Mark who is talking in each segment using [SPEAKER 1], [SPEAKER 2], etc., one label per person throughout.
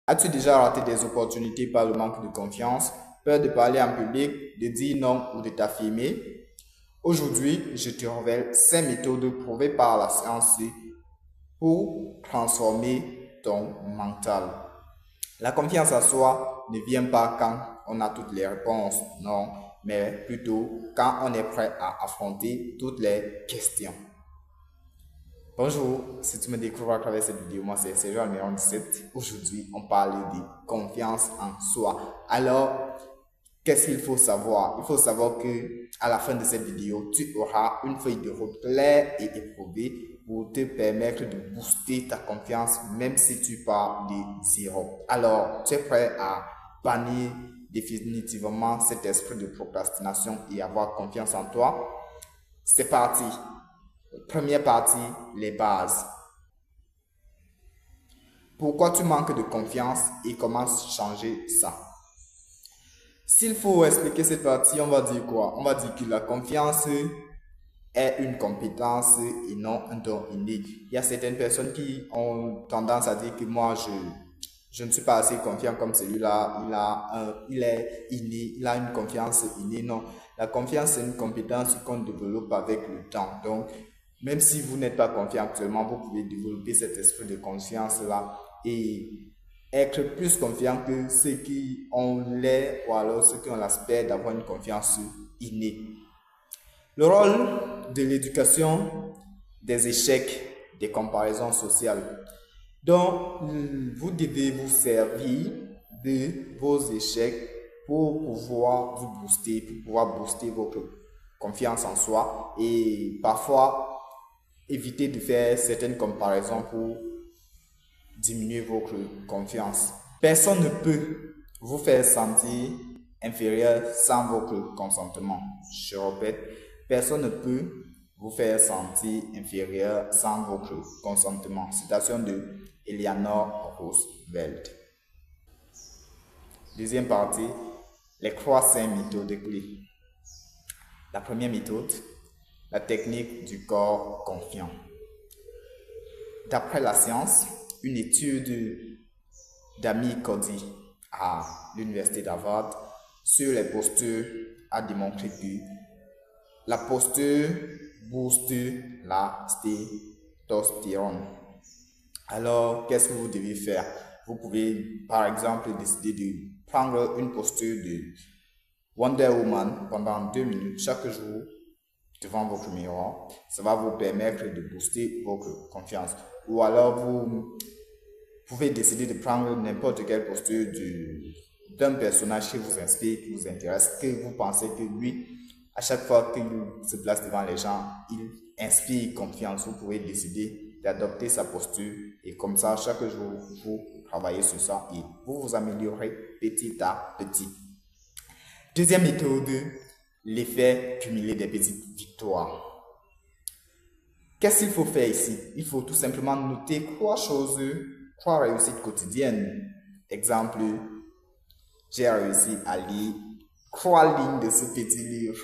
[SPEAKER 1] As-tu déjà raté des opportunités par le manque de confiance, peur de parler en public, de dire non ou de t'affirmer? Aujourd'hui, je te révèle 5 méthodes prouvées par la science pour transformer ton mental. La confiance en soi ne vient pas quand on a toutes les réponses, non, mais plutôt quand on est prêt à affronter toutes les questions. Bonjour, si tu me découvres à travers cette vidéo, moi c'est Sergio Almeron 17. Aujourd'hui, on parle de confiance en soi. Alors, qu'est-ce qu'il faut savoir? Il faut savoir que à la fin de cette vidéo, tu auras une feuille de route claire et éprouvée pour te permettre de booster ta confiance même si tu pars de zéro. Alors, tu es prêt à bannir définitivement cet esprit de procrastination et avoir confiance en toi? C'est parti. Première partie, les bases. Pourquoi tu manques de confiance et comment changer ça? S'il faut expliquer cette partie, on va dire quoi? On va dire que la confiance est une compétence et non un don inné. Il y a certaines personnes qui ont tendance à dire que moi, je ne suis pas assez confiant comme celui-là. Il est inné, il a une confiance innée. Non, la confiance, c'est une compétence qu'on développe avec le temps. Donc, même si vous n'êtes pas confiant actuellement, vous pouvez développer cet esprit de confiance-là et être plus confiant que ceux qui ont l'air ou alors ceux qui ont l'aspect d'avoir une confiance innée. Le rôle de l'éducation des échecs, des comparaisons sociales. Donc, vous devez vous servir de vos échecs pour pouvoir vous booster, pour pouvoir booster votre confiance en soi et parfois éviter de faire certaines comparaisons pour diminuer votre confiance. Personne ne peut vous faire sentir inférieur sans votre consentement. Je répète, personne ne peut vous faire sentir inférieur sans votre consentement. Citation de Eleanor Roosevelt. Deuxième partie, les 3 méthodes clés. La première méthode, la technique du corps confiant. D'après la science, une étude d'Amy Cody à l'université d'Harvard sur les postures a démontré que la posture booste la testostérone. Alors, qu'est-ce que vous devez faire? Vous pouvez, par exemple, décider de prendre une posture de Wonder Woman pendant 2 minutes chaque jour devant votre miroir. Ça va vous permettre de booster votre confiance. Ou alors, vous pouvez décider de prendre n'importe quelle posture d'un personnage qui vous inspire, qui vous intéresse, que vous pensez que lui, à chaque fois qu'il se place devant les gens, il inspire confiance. Vous pouvez décider d'adopter sa posture et comme ça, chaque jour, vous travaillez sur ça et vous vous améliorez petit à petit. Deuxième méthode, l'effet cumulé des petites victoires. Qu'est-ce qu'il faut faire ici? Il faut tout simplement noter 3 réussites quotidiennes. Exemple, j'ai réussi à lire 3 lignes de ce petit livre.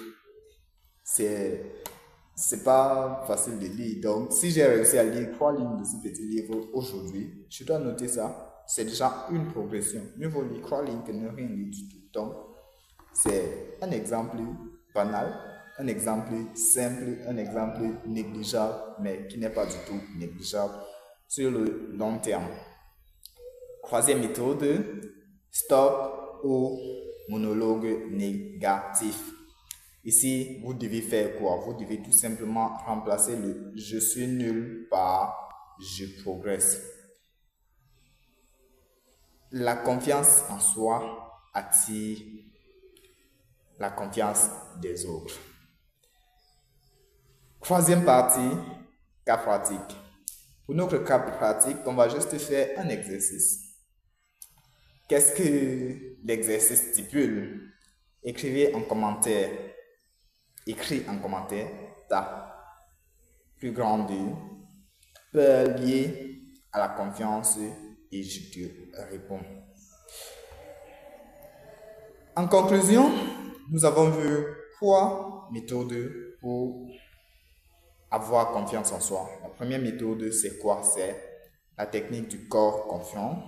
[SPEAKER 1] C'est pas facile de lire. Donc, si j'ai réussi à lire 3 lignes de ce petit livre aujourd'hui, je dois noter ça. C'est déjà une progression. Mieux vaut lire 3 lignes que ne rien lire du tout. Donc, c'est un exemple banal, un exemple simple, un exemple négligeable, mais qui n'est pas du tout négligeable sur le long terme. Troisième méthode, stop au monologue négatif. Ici, vous devez faire quoi? Vous devez tout simplement remplacer le je suis nul par je progresse. La confiance en soi attire la confiance des autres. Troisième partie, cas pratique. Pour notre cas pratique, on va juste faire un exercice. Qu'est-ce que l'exercice stipule? Écrivez en commentaire. Écris en commentaire ta plus grande peur liée à la confiance et je te réponds. En conclusion, nous avons vu 3 méthodes pour avoir confiance en soi. La première méthode, c'est quoi? C'est la technique du corps confiant.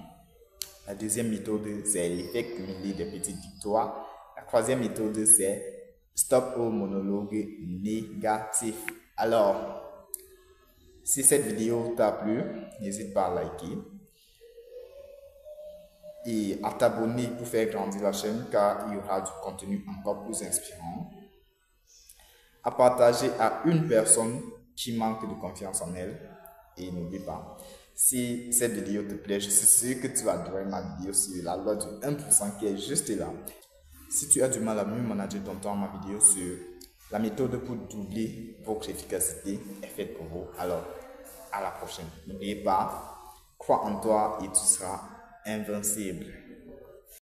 [SPEAKER 1] La deuxième méthode, c'est l'effet cumulé des petites victoires. La troisième méthode, c'est stop au monologue négatif. Alors, si cette vidéo t'a plu, n'hésite pas à liker et à t'abonner pour faire grandir la chaîne car il y aura du contenu encore plus inspirant. À partager à une personne qui manque de confiance en elle. Et n'oublie pas, si cette vidéo te plaît, je suis sûr que tu vas adorer ma vidéo sur la loi du 1% qui est juste là. Si tu as du mal à mieux manager ton temps, ma vidéo sur la méthode pour doubler votre efficacité est faite pour vous. Alors, à la prochaine. N'oubliez pas, crois en toi et tu seras invincible.